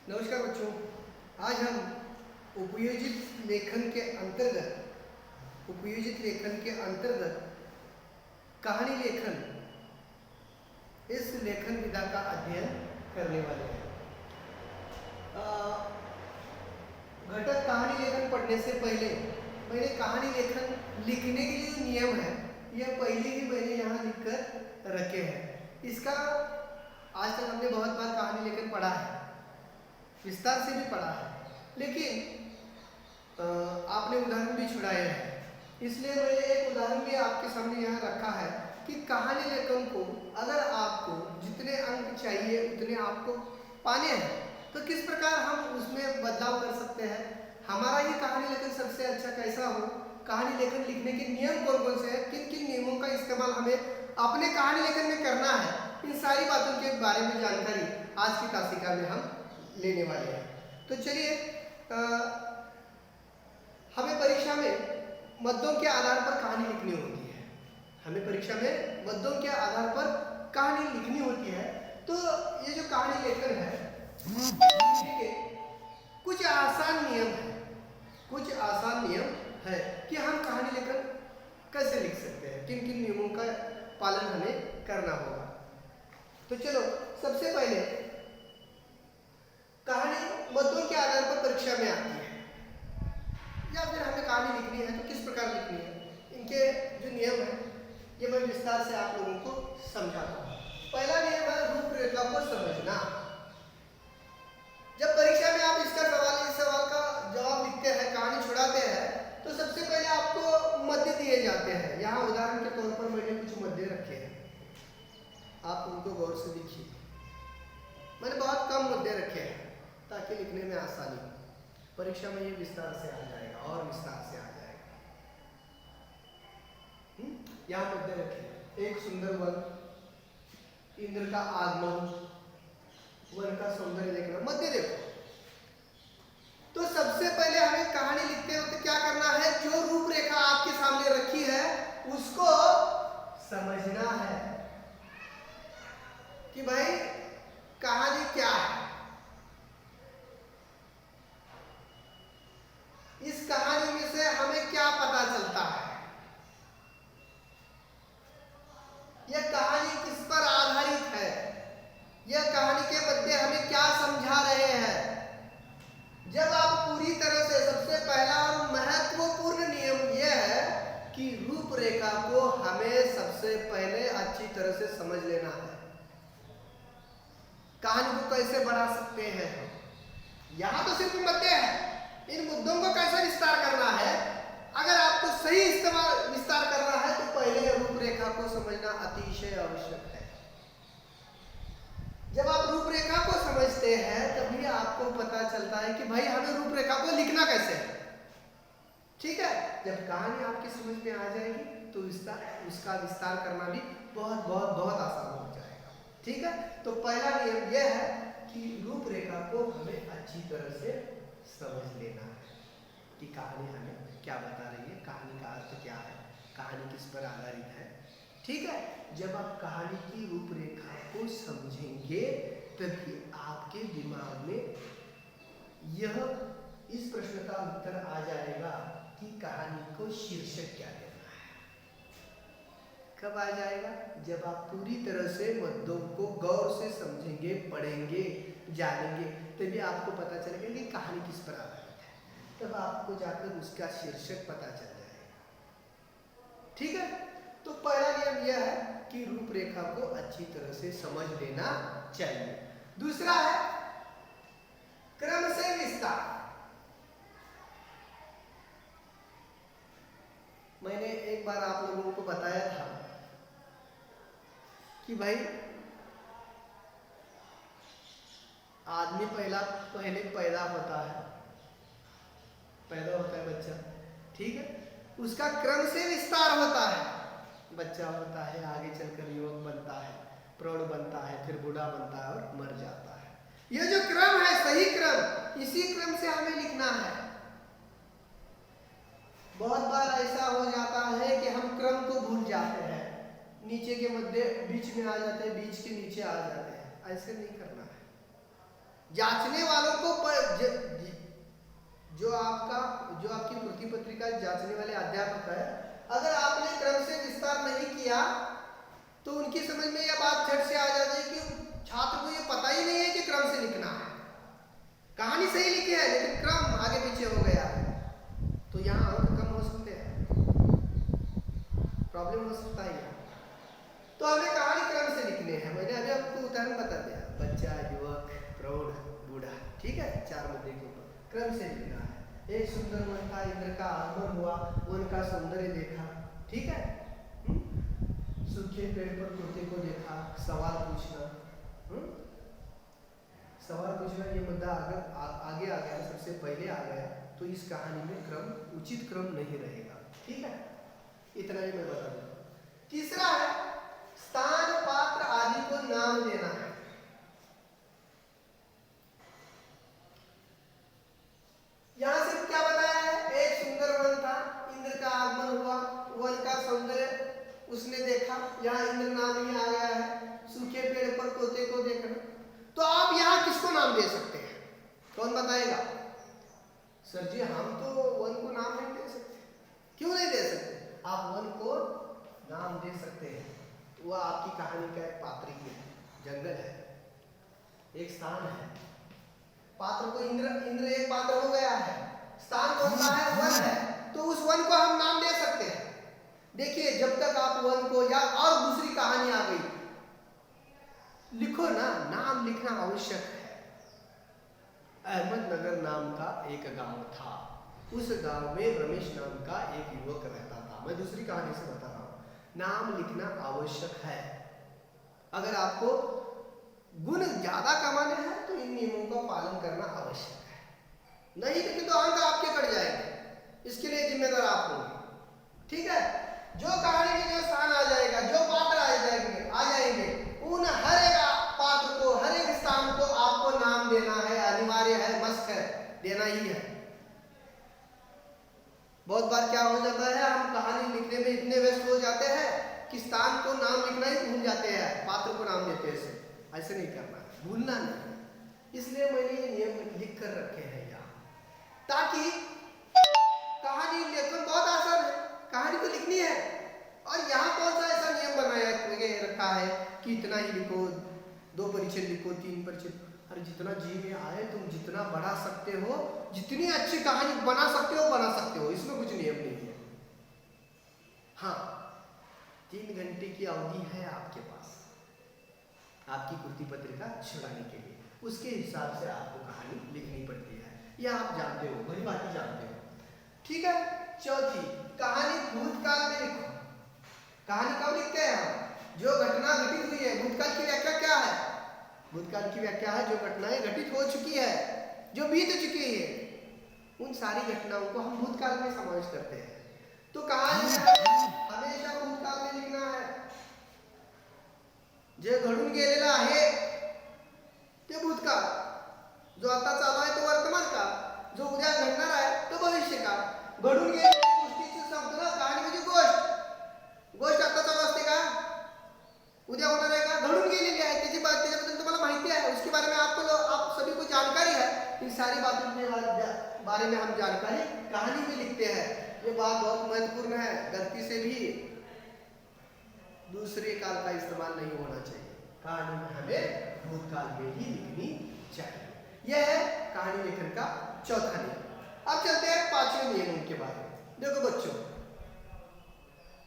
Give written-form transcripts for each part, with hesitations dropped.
नमस्कार बच्चों। आज हम उपयोजित लेखन के अंतर्गत कहानी लेखन, इस लेखन विधा का अध्ययन करने वाले हैं। घटक कहानी लेखन पढ़ने से पहले मैंने कहानी लेखन लिखने के लिए जो नियम है यह पहले ही मैंने यहाँ लिखकर रखे हैं। इसका आज तक हमने बहुत बार कहानी लेखन पढ़ा है, विस्तार से भी पढ़ा है, लेकिन आपने उदाहरण भी छुड़ाए हैं। इसलिए मैंने एक उदाहरण भी आपके सामने यहाँ रखा है कि कहानी लेखन को अगर आपको जितने अंक चाहिए उतने आपको पाने हैं तो किस प्रकार हम उसमें बदलाव कर सकते हैं। हमारा ये कहानी लेखन सबसे अच्छा कैसा हो, कहानी लेखन लिखने के नियम कौन कौन से हैं, किन किन नियमों का इस्तेमाल हमें अपने कहानी लेखन में करना है, इन सारी बातों के बारे में जानकारी आज की तासिका में हम लेने वाले हैं। तो चलिए, हमें परीक्षा में मद्दों के आधार पर कहानी लिखनी होती है। हमें परीक्षा में मद्दों के आधार पर कहानी लिखनी होती है। तो ये जो कहानी लेखन है, ठीक है, कुछ आसान नियम है कि हम कहानी लेखन कैसे लिख सकते हैं, किन किन नियमों का पालन हमें करना होगा। तो चलो, सबसे पहले कहानी मद्दों के आधार पर परीक्षा में आती है या फिर हमें कहानी लिखनी है तो किस प्रकार लिखनी है, इनके जो नियम है ये मैं विस्तार से आप लोगों को समझाता हूँ। पहला नियम है रूपरेखा को समझना। जब परीक्षा में आप इस सवाल का जवाब लिखते हैं, कहानी छुड़ाते हैं, तो सबसे पहले आपको मध्य दिए जाते हैं। यहाँ उदाहरण के तौर पर मैंने कुछ मध्य रखे हैं, आप उनको गौर से देखिए। मैंने बहुत कम मुद्दे रखे हैं ताकि लिखने में आसानी हो। परीक्षा में ये विस्तार से आ जाएगा और विस्तार से आ जाएगा। यहाँ मुद्दे रखे, एक सुंदर वन, इंद्र का आगमन, वन का सौंदर्य देखना, मध्य देखो। तो सबसे पहले हमें कहानी लिखते वक्त क्या करना है, जो रूपरेखा आपके सामने रखी है उसको समझना है कि भाई कहानी क्या है, इस कहानी में से हमें क्या पता चलता है, यह कहानी किस पर आधारित है, यह कहानी के मध्य हमें क्या समझा रहे हैं। जब आप पूरी तरह से, सबसे पहला और महत्वपूर्ण नियम यह है कि रूपरेखा को हमें सबसे पहले अच्छी तरह से समझ लेना है। कहानी को कैसे बढ़ा सकते हैं, यहां तो सिर्फ मध्य है, इन मुद्दों को कैसे विस्तार करना है। अगर आपको सही विस्तार करना है तो पहले रूपरेखा को समझना अतिशय आवश्यक है। जब आप रूपरेखा को समझते हैं तभी आपको पता चलता है कि भाई हमें रूपरेखा को लिखना कैसे है। ठीक है, जब कहानी आपकी समझ में आ जाएगी तो उसका विस्तार करना भी बहुत आसान हो जाएगा। ठीक है, तो पहला नियम यह है कि रूपरेखा को हमें अच्छी तरह से समझ लेना है कि कहानी हमें क्या बता रही है, कहानी का अर्थ क्या है, कहानी किस पर आधारित है। ठीक है, जब आप कहानी की रूपरेखा को समझेंगे तभी आपके दिमाग में यह इस प्रश्न का उत्तर आ जाएगा कि कहानी को शीर्षक क्या देना है। कब आ जाएगा, जब आप पूरी तरह से मुद्दों को गौर से समझेंगे, पढ़ेंगे, जानेंगे, तभी आपको पता चलेगा कि कहानी किस पर आधारित है। तब आपको जाकर उसका शीर्षक पता चल जाएगा। ठीक है, तो पहला नियम यह है कि रूपरेखा को अच्छी तरह से समझ लेना चाहिए। दूसरा है क्रम से विस्तार। मैंने एक बार आप लोगों को बताया था कि भाई आदमी पहले पैदा होता है बच्चा, ठीक है, उसका क्रम से विस्तार होता है। बच्चा होता है, आगे चलकर युवक बनता है, प्रौढ़ बनता है, फिर बूढ़ा बनता है और मर जाता है। यह जो क्रम है, सही क्रम, इसी क्रम से हमें लिखना है। बहुत बार ऐसा हो जाता है कि हम क्रम को भूल जाते हैं, नीचे के मध्य बीच में आ जाते हैं, बीच के नीचे आ जाते हैं। ऐसे नहीं करना है। जांचने वालों को जो आपकी कृति पत्रिका जांचने वाले अध्यापक है, अगर आपने क्रम से विस्तार नहीं किया तो उनकी समझ में यह बात झट से आ जाती है कि छात्र को ये पता ही नहीं है कि क्रम से लिखना है। कहानी सही लिखी है लेकिन क्रम आगे पीछे हो गया है, तो यहाँ अंक कम हो सकते हैं, प्रॉब्लम हो सकता है। तो हमें कहानी क्रम से लिखने हैं। मैंने अभी आपको उदाहरण बता दिया, बच्चा, युवक, प्रौढ़, बूढ़ा, ठीक है, 4 मुद्दे के ऊपर क्रम से लिखना है। एक सुंदर वन था, इंद्र का आगमन हुआ, वन का सौंदर्य देखा, ठीक है, सूखे पेड़ पर तोते को देखा, सवाल पूछना, सवाल पूछना, ये मुद्दा अगर आगे आ गया, सबसे पहले आ गया, तो इस कहानी में क्रम, उचित क्रम नहीं रहेगा, ठीक है, इतना ही मैं बता दूं। तीसरा है स्थान, पात्र आदि को नाम देना है। यहां से क्या बताया है, एक सुंदर वन था, इंद्र का आगमन हुआ, वन का सौंदर्य उसने देखा, यहाँ इंद्र नाम ही आ गया है, सूखे पेड़ पर तोते को देखना। तो आप यहाँ किसको नाम दे सकते हैं, कौन बताएगा? सर जी हम तो वन को नाम नहीं दे सकते। क्यों नहीं दे सकते? आप वन को नाम दे सकते हैं, वो आपकी कहानी का एक पात्र ही है, जंगल है, एक स्थान है, पात्र को इंद्र एक पात्र हो गया है, स्थान कौन सा है? वन है, तो उस वन को हम नाम दे सकते हैं। देखिए जब तक आप वन को या और दूसरी कहानी आ गई, लिखो ना, नाम लिखना आवश्यक है। अहमदनगर नाम का एक गांव था, उस गांव में रमेश नाम का एक युवक रहता था। मैं दूसरी कहानी से बता रहा हूं, नाम लिखना आवश्यक है। अगर आपको गुण ज्यादा कमाने हैं तो इन नियमों का पालन करना आवश्यक है, नहीं लिखे तो अंक आपके कट जाएंगे, इसके लिए जिम्मेदार आप होंगे, ठीक है। जो कहानी में जो स्थान आ जाएगा, जो पात्र आ जाएंगे, उन हर एक पात्र को, हर एक स्थान को आपको नाम देना है, अनिवार्य है, मस्त है, देना ही है। बहुत बार क्या हो जाता है, हम कहानी लिखने में इतने व्यस्त हो जाते हैं कि स्थान को नाम लिखना ही भूल जाते हैं, पात्र को नाम देते हैं। ऐसे नहीं करना, भूलना नहीं। इसलिए मैंने ये नियम लिख कर रखे हैं यहाँ, ताकि कहानी लेखन बहुत आसान है, कहानी तो लिखनी है। और यहाँ कौन सा ऐसा नियम बनाया रखा है कि इतना ही लिखो, 2 परिच्छेद लिखो, 3 परिच्छेद। अरे जितना जी में आए तुम जितना बढ़ा सकते हो, जितनी अच्छी कहानी बना सकते हो बना सकते हो, इसमें कुछ नियम नहीं है। हाँ 3 घंटे की अवधि है आपके पास आपकी कृति पत्रिका छुड़ाने के लिए, उसके हिसाब से आपको कहानी लिखनी पड़ती है, यह आप जानते हो, बड़ी बात जानते हो, ठीक है। चौथी, कहानी भूतकाल में लिखो। कहानी कब लिखते हैं हम? जो घटना घटित हुई है। भूतकाल की व्याख्या क्या है? भूतकाल की व्याख्या है जो घटनाएं घटित हो चुकी है, जो बीत चुकी है, उन सारी घटनाओं को हम भूतकाल में समावेश करते हैं। तो कहानी हमेशा भूतकाल में लिखना है। जे घडून गेलेला आहे ते भूतकाळ, जो आता चालू आहे तो वर्तमान काळ, जो उद्या घडणार आहे तो भविष्य काळ। घडून गेलेल्या गोष्टीची संपूर्ण कहाणी म्हणजे गोष्ट आता चालू असते का? उद्या होणार आहे का? घडून गेलेली आहे, त्याच्याबद्दल तुम्हाला माहिती है, उसके बारे में आप सभी को जानकारी है। इन सारी बातों के बारे में हम जानकारी कहानी में लिखते हैं। ये बात बहुत महत्वपूर्ण है, गलती से भी दूसरे काल का इस्तेमाल नहीं होना चाहिए। कहानी में हमें भूतकाल में ही लिखनी चाहिए। यह है कहानी लेखन का चौथा नियम। अब चलते हैं 5वें नियम के बारे में। देखो बच्चों,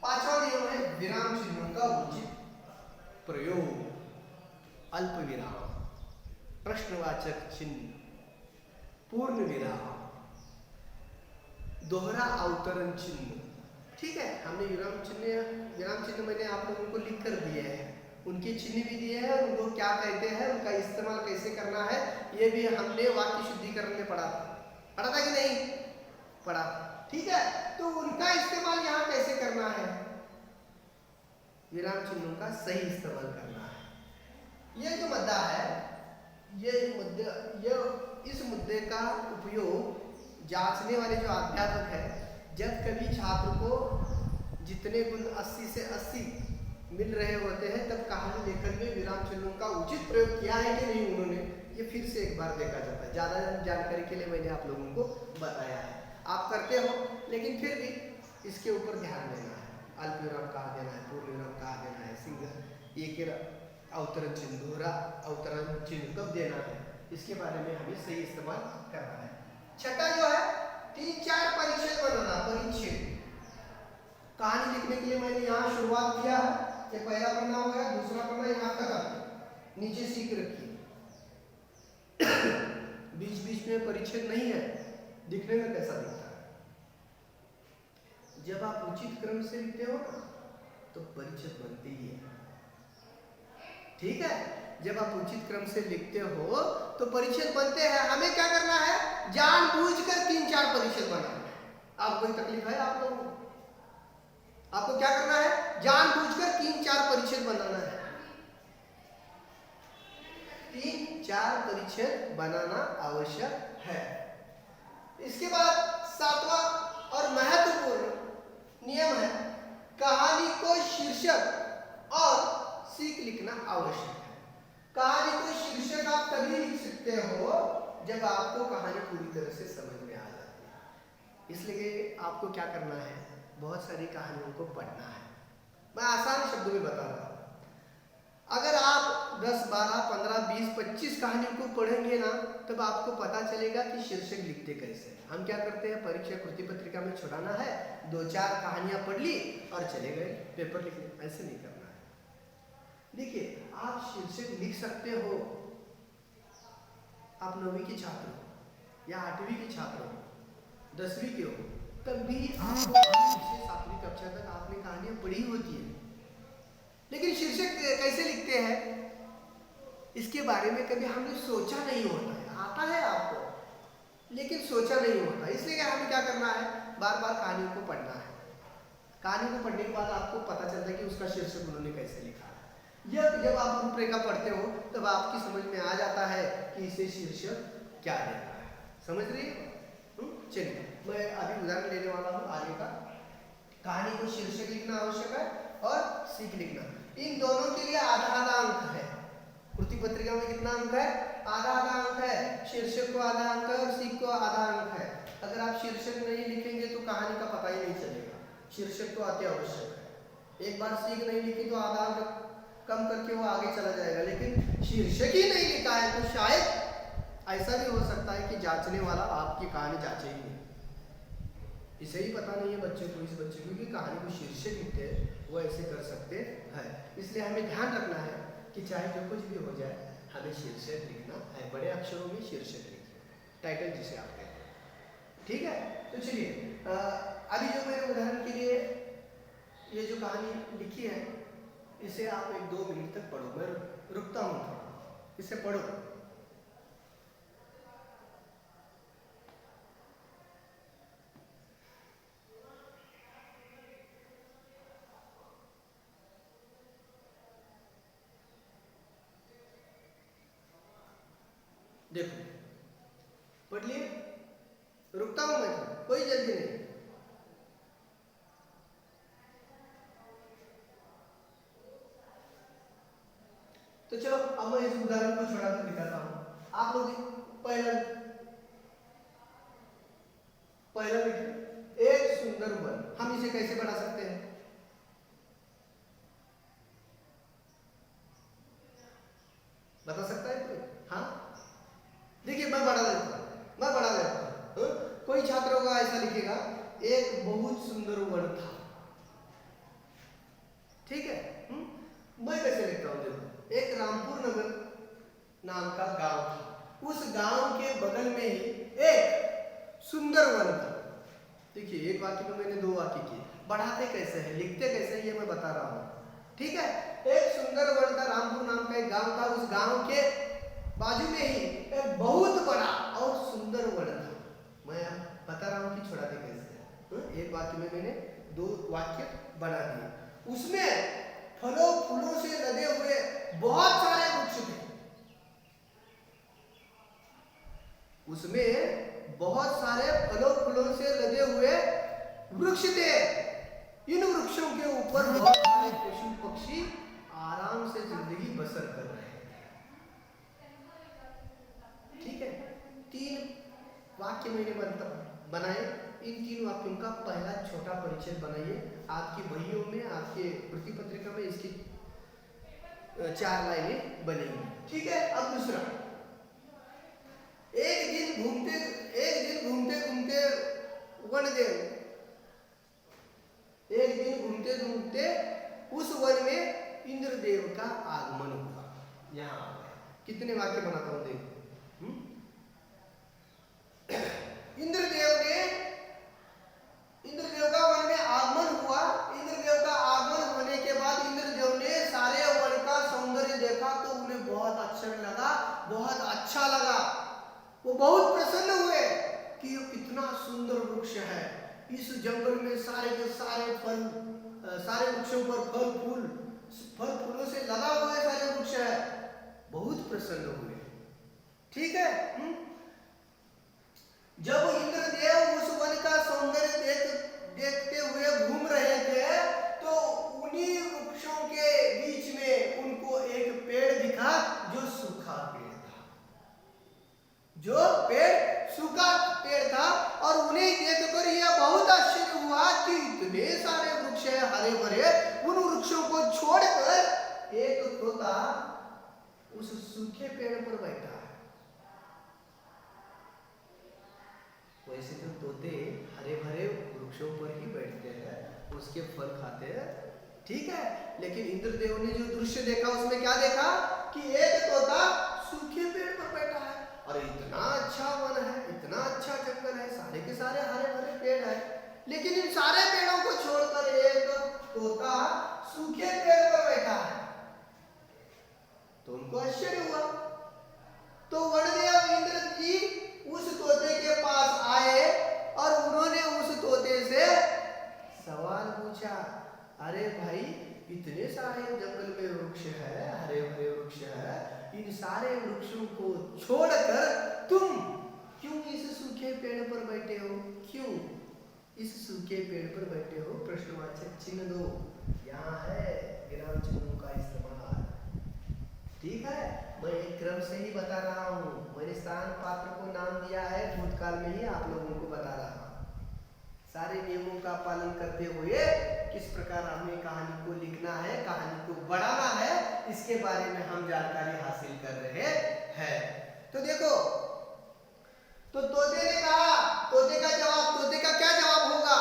5वां नियम है विराम चिन्हों का उचित प्रयोग। अल्प विराम, प्रश्नवाचक चिन्ह, पूर्ण विराम, दोहरा अवतरण चिन्ह, ठीक है। हमने विराम चिन्ह मैंने आप लोगों को लिख कर दिए हैं, उनके चिन्ह भी दिए हैं, उनको क्या कहते हैं, उनका इस्तेमाल कैसे करना है, ये भी हमने वाक्य शुद्धिकरण में पढ़ा था कि नहीं पढ़ा? ठीक है। तो उनका इस्तेमाल यहाँ कैसे करना है? विराम चिन्हों का सही इस्तेमाल करना है। ये जो मुद्दा है, इस मुद्दे का उपयोग जांचने वाले जो अध्यापक है, जब कभी छात्र को जितने गुण 80 से 80 मिल रहे होते हैं, तब कहानी लेखन में विराम चिन्हों का उचित प्रयोग किया है कि नहीं उन्होंने, ये फिर से एक बार देखा जाता है। ज़्यादा जानकारी के लिए मैंने आप लोगों को बताया है, आप करते हो, लेकिन फिर भी इसके ऊपर ध्यान देना है। अल्पविराम कहाँ देना है, पूर्णविराम कहाँ देना है, सिंगल एक अवतरण चिन्ह, दोहरा अवतरण चिन्ह कब देना है, इसके बारे में हमें सही इस्तेमाल करना है। छठा जो है 3-4 परिच्छेद बनाना। परिच्छेद कहानी लिखने के लिए मैंने यहाँ शुरुआत किया है, ये पहला पन्ना हो गया, दूसरा पन्ना यहाँ तक नीचे सीख रखिए। बीच बीच में परिच्छेद नहीं है, दिखने में कैसा दिखता है। जब आप उचित क्रम से लिखते हो ना तो परिच्छेद बनते ही है, ठीक है। जब आप उचित क्रम से लिखते हो तो परिच्छेद बनते हैं। हमें क्या करना है, जानबूझकर 3-4 परिच्छेद बनाना है। आपको कोई तकलीफ है, आप लोगों को, आपको क्या करना है, जानबूझकर 3-4 परिच्छेद बनाना है। 3-4 परिच्छेद बनाना आवश्यक है। इसके बाद 7वां और महत्वपूर्ण नियम है, कहानी को शीर्षक और सीख लिखना आवश्यक है। कहानी को शीर्षक आप तभी लिख सकते हो जब आपको कहानी पूरी तरह से समझ में आ जाती है। इसलिए आपको क्या करना है, बहुत सारी कहानियों को पढ़ना है। मैं आसान शब्दों में बता रहा हूँ। अगर आप 10, 12, 15, 20, 25 कहानियों को पढ़ेंगे ना, तब आपको पता चलेगा कि शीर्षक लिखते कैसे हैं। हम क्या करते हैं, परीक्षा कृति पत्रिका में छुड़ाना है, 2-4 कहानियां पढ़ ली और चले गए पेपर लिखने। ऐसे नहीं करना है। देखिए, आप शीर्षक लिख सकते हो। आप 9वीं के छात्र हो या 8वीं के छात्र हो, 10वीं के हो, तब भी आपको 5वीं से 7वीं कक्षा तक आपने कहानियां पढ़ी होती है। लेकिन शीर्षक कैसे लिखते हैं, इसके बारे में कभी हमने सोचा नहीं होता है। आता है आपको, लेकिन सोचा नहीं होता। इसलिए हमें क्या करना है, बार बार कहानियों को पढ़ना है। कहानी को पढ़ने के बाद आपको पता चलता है कि उसका शीर्षक उन्होंने कैसे लिखा है। जब आप रूपरेखा पढ़ते हो तब आपकी समझ में आ जाता है कि इसे शीर्षक क्या देना है। समझ रही हो? चलिए, मैं अभी उदाहरण लेने वाला हूँ आगे का। कहानी को शीर्षक लिखना आवश्यक है और सीख लिखना, इन दोनों के लिए आधा अंक है। कृति पत्रिका में कितना अंक है, आधा अंक है। शीर्षक को आधा अंक है और सीख को आधा अंक है। अगर आप शीर्षक नहीं लिखेंगे तो कहानी का पता ही नहीं चलेगा। शीर्षक तो अति आवश्यक है। एक बार सीख नहीं लिखी तो आधा अंक कम करके वो आगे चला जाएगा, लेकिन शीर्षक ही नहीं लिखा है तो शायद ऐसा भी हो सकता है कि जांचने वाला आपकी कहानी जांचे ही नहीं। इसे ही पता नहीं है बच्चे को, इस बच्चे को कि कहानी को शीर्षक लिखते हैं, वो ऐसे कर सकते हैं। इसलिए हमें ध्यान रखना है कि चाहे जो कुछ भी हो जाए, हमें शीर्षक लिखना है। बड़े अक्षरों में शीर्षक लिखिए, टाइटल जिसे आप कहते हैं, ठीक है। तो चलिए, अभी जो मैंने उदाहरण के लिए ये जो कहानी लिखी है, इसे आप 1-2 मिनट तक पढ़ो। मैं रुकता हूँ थोड़ा, इसे पढ़ो। देखो, पढ़ लिए? रुकता हूं मैं, कोई जल्दी नहीं। तो चलो, अब मैं इस उदाहरण को छोड़ा कर दिखाता हूं। आप लोग पहला लिखिए, एक सुंदर वन। हम इसे कैसे बढ़ा सकते हैं? बता सकता है कोई? हाँ, देखिए, मैं बढ़ा देता हूं। कोई छात्र होगा ऐसा लिखेगा, एक बहुत सुंदर वन था। ठीक है। मैं कैसे लिखता हूं? देखो, एक रामपुर नगर नाम का गांव था। उस गांव के बगल में ही एक सुंदर वन था। देखिए, एक वाक्य में मैंने 2 वाक्य किए। बढ़ाते कैसे हैं, लिखते कैसे हैं, ये मैं बता रहा हूं। ठीक है। एक सुंदर वन था, रामपुर नाम का एक गांव था। उस गांव के बाजू में ही एक बहुत बड़ा और सुंदर वन था। मैं बता रहा हूं कि छुड़ाते कैसे। एक वाक्य में मैंने 2 वाक्य बना दिए। उसमें फलों फूलों से लदे हुए बहुत सारे वृक्ष थे। उसमें बहुत सारे फलों फूलों से लदे हुए वृक्ष थे। इन वृक्षों के ऊपर बहुत सारे पशु पक्षी आराम से जिंदगी बसर कर रहे थे। वाक्य मैंने बनाए। इन 3 वाक्यों का पहला छोटा परिचय बनाइए। आपकी बहियों में, आपके वृत्ति पत्रिका में इसकी 4 लाइनें बनेंगी। ठीक है। अब दूसरा, एक दिन घूमते घूमते वनदेव, एक दिन घूमते घूमते उस वन में इंद्रदेव का आगमन हुआ। यहाँ कितने वाक्य बनाता हूं देखो। इंद्रदेव का वन में आगमन हुआ। इंद्रदेव का आगमन होने के बाद इंद्रदेव ने सारे वन का सौंदर्य देखा तो उन्हें बहुत अच्छा लगा, बहुत अच्छा लगा। वो बहुत प्रसन्न हुए कि ये कितना सुंदर वृक्ष है। इस जंगल में सारे के सारे फल, सारे वृक्षों पर फल फूलों से लगा हुआ है, सारे वृक्ष है। बहुत प्रसन्न हुए। ठीक है। जब इंद्रदेव उस वन का सौंदर्य देखते हुए घूम रहे थे तो उन्हीं वृक्षों के बीच में उनको एक पेड़ दिखा जो सूखा पेड़ था, जो पेड़ सूखा पेड़ था। और उन्हें देखकर यह बहुत आश्चर्य हुआ कि इतने सारे वृक्ष है हरे भरे, उन वृक्षों को छोड़कर एक तोता उस सूखे पेड़ पर बैठा है। वैसे तो तोते हरे भरे वृक्षों पर ही बैठते हैं, उसके फल खाते हैं। ठीक है। लेकिन इंद्रदेव ने जो दृश्य देखा उसमें क्या देखा कि एक तोता सूखे पेड़ पर बैठा है। और इतना अच्छा वन है, इतना अच्छा जंगल है, सारे के सारे हरे भरे पेड़ है, लेकिन इन सारे पेड़ों को छोड़कर एक तोता सूखे पेड़ पर बैठा है। तो उनको आश्चर्य हुआ। तो वनदेव इंद्र जी उस तोते के पास आए और उन्होंने उस तोते से सवाल पूछा, अरे भाई इतने सारे जंगल में वृक्ष है, हरे भरे वृक्ष है, इन सारे वृक्षों को छोड़कर तुम क्यों इस सूखे पेड़ पर बैठे हो? क्यों इस सूखे पेड़ पर बैठे हो? प्रश्नवाचक चिन्ह दो। यहाँ है विराम चिन्हों का इस्तेमाल। ठीक है। मैं एक क्रम से ही बता रहा हूँ। मैंने स्थान पात्र को नाम दिया है, भूतकाल में ही आप लोगों को बता रहा हूँ। सारे नियमों का पालन करते हुए किस प्रकार हमें कहानी को लिखना है, कहानी को बढ़ाना है, इसके बारे में हम जानकारी हासिल कर रहे हैं। तो देखो, तो तोते ने कहा, तोते का क्या जवाब होगा?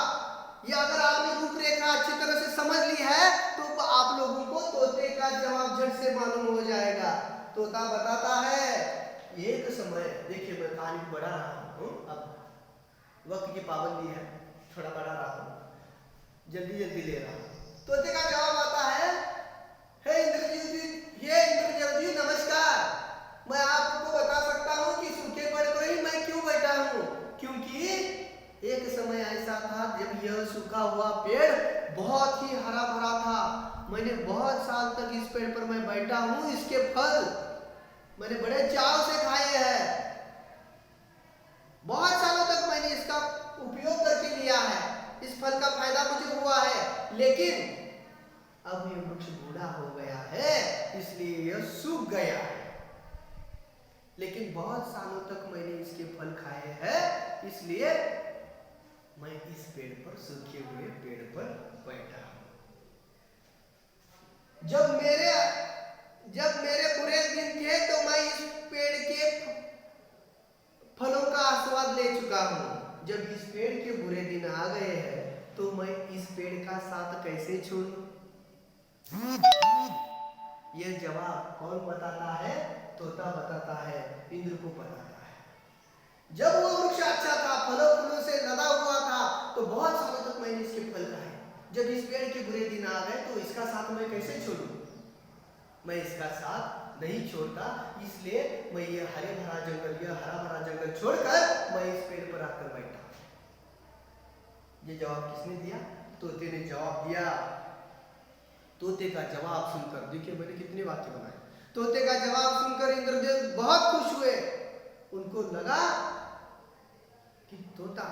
ये अगर आपने रूपरेखा अच्छी तरह से समझ ली है तो आप लोगों को तोते का जवाब झट से मालूम हो जाएगा। तोता बताता है, एक समय, देखिए मैं कहानी बढ़ा रहा हूँ, अब वक्त की पाबंदी है, थोड़ा बढ़ा रहा हूँ, जल्दी ले रहा हूँ। तोते का जवाब आता है, हे इंद्रदेव जी नमस्कार। मैं आपको बता सकता हूँ कि सूखे पेड़ पर ही मैं क्यों बैठा हूँ, क्योंकि एक समय ऐसा था जब यह सूखा हुआ पेड़ बहुत ही हरा भरा था। मैंने बहुत साल तक इस पेड़ पर मैं बैठा हूँ, इसके फल मैंने बड़े चाव से खाए हैं। बहुत सालों तक मैंने इसका उपयोग करके लिया है, इस फल का फायदा मुझे हुआ है, लेकिन अब ये वृक्ष बूढ़ा हो गया है, इसलिए यह सूख गया है। लेकिन बहुत सालों तक मैंने इसके फल खाए हैं, इसलिए मैं इस पेड़ पर, सूखे हुए पेड़ पर बैठा हूं। जब मेरे बुरे दिन थे तो मैं इस पेड़ के फलों का आस्वाद ले चुका हूं। जब इस पेड़ के बुरे दिन आ गए हैं तो मैं इस पेड़ का साथ कैसे छोड़ूं? यह जवाब कौन बताता है? तोता बताता है, इंद्र को बताता है। जब वो वृक्ष अच्छा था, फलों से लदा हुआ था, तो बहुत सालों तक मैंने इसके फल खाए। जब इस पेड़ के बुरे दिन आ गए तो इसका साथ मैं कैसे छोड़ूं? मैं इसका साथ नहीं छोड़ता, इसलिए मैं ये हरा भरा जंगल छोड़कर मैं इस पेड़ पर आकर बैठा। ये जवाब किसने दिया? तोते ने जवाब दिया। तोते का जवाब सुनकर, देखिए मैंने कितने वाक्य बनाए। तोते का जवाब सुनकर इंद्रदेव बहुत खुश हुए। उनको लगा कि तोता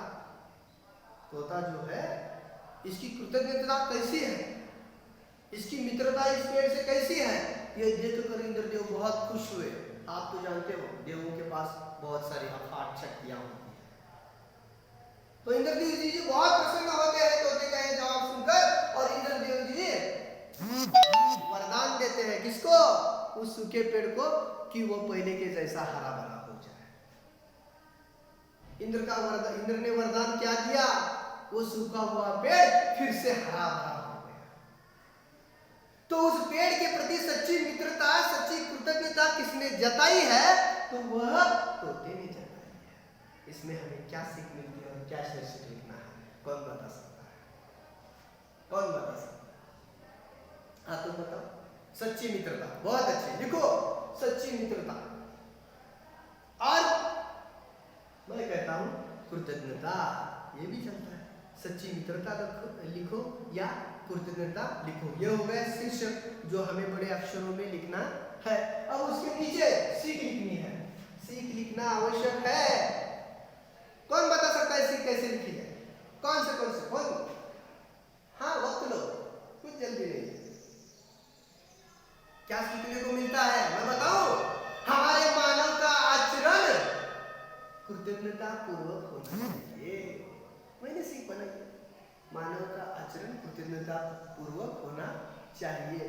जो है, इसकी कृतज्ञता कैसी है, इसकी मित्रता इस पेड़ से कैसी है, ये देखकर इंद्रदेव बहुत खुश हुए। आप तो जानते हो देवों के पास बहुत सारी अफाट शक्तियां होती हैं, तो इंद्रदेव जी बहुत प्रसन्न होते हैं तोते का ये जवाब सुनकर, और इंद्रदेव जी वरदान देते हैं किसको? उस सूखे पेड़ को, कि वो पहले के जैसा हरा भरा हो जाए। इंद्र ने वरदान क्या दिया? वो सूखा हुआ पेड़ फिर से हरा भरा हो गया। तो उस पेड़ के प्रति सच्ची मित्रता, सच्ची कृतज्ञता किसने जताई है? तो वह तोते ने जताई है। इसमें हमें क्या सीख मिलती है और क्या शीर्षक लिखना है? कौन बता सकता है? कौन बता सकता है? हाँ तुम बताओ। सच्ची मित्रता, बहुत अच्छे, लिखो सच्ची मित्रता। और मैं कहता हूं कृतज्ञता, ये भी चलता है। सच्ची मित्रता लिखो या कृतज्ञता लिखो, ये हो गया शीर्षक जो हमें बड़े अक्षरों में लिखना है। अब उसके नीचे सीख लिखनी है, सीख लिखना आवश्यक है। कौन बता सकता है सीख कैसे लिखी जाए? कौन से? हाँ वक्त लो, कुछ जल्दी नहीं। क्या सीखने को मिलता है? मैं बताऊं, हमारे मानव का आचरण कृतज्ञता पूर्वक होना चाहिए। मैंने सीख बनाई, मानव का आचरण कृतज्ञता पूर्वक होना चाहिए।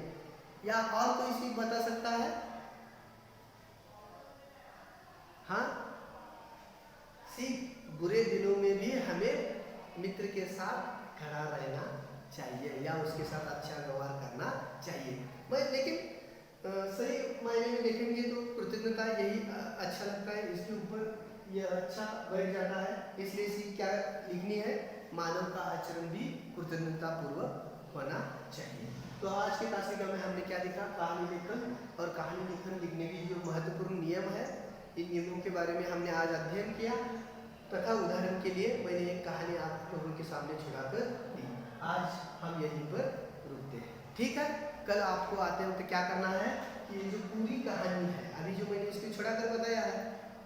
या और कोई सीख बता सकता है? हाँ, सीख बुरे दिनों में भी हमें मित्र के साथ खड़ा रहना चाहिए या उसके साथ अच्छा व्यवहार करना चाहिए। मैं लेकिन सही मायने में देखेंगे तो कृतज्ञता यही अच्छा लगता है, इसके ऊपर यह अच्छा बैठ जाता है। इसलिए सीख क्या लिखनी है? मानव का आचरण भी कृतज्ञता पूर्वक होना चाहिए। तो आज के तासिका में हमने क्या देखा? कहानी लेखन और कहानी लेखन लिखने की जो महत्वपूर्ण नियम है, इन नियमों के बारे में हमने आज अध्ययन किया। तथा उदाहरण के लिए मैंने एक कहानी आप लोगों के सामने छुड़ाकर दी। आज हम यहीं पर रुकते हैं, ठीक है? कल आपको आते वक्त क्या करना है कि ये जो पूरी कहानी है, अभी जो मैंने इसको छुड़ा कर बताया है,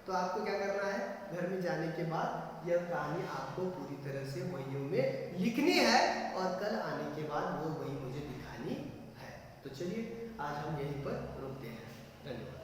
तो आपको क्या करना है? घर में जाने के बाद यह कहानी आपको पूरी तरह से वहियों में लिखनी है और कल आने के बाद वो वही मुझे दिखानी है। तो चलिए आज हम यहीं पर रुकते हैं। धन्यवाद।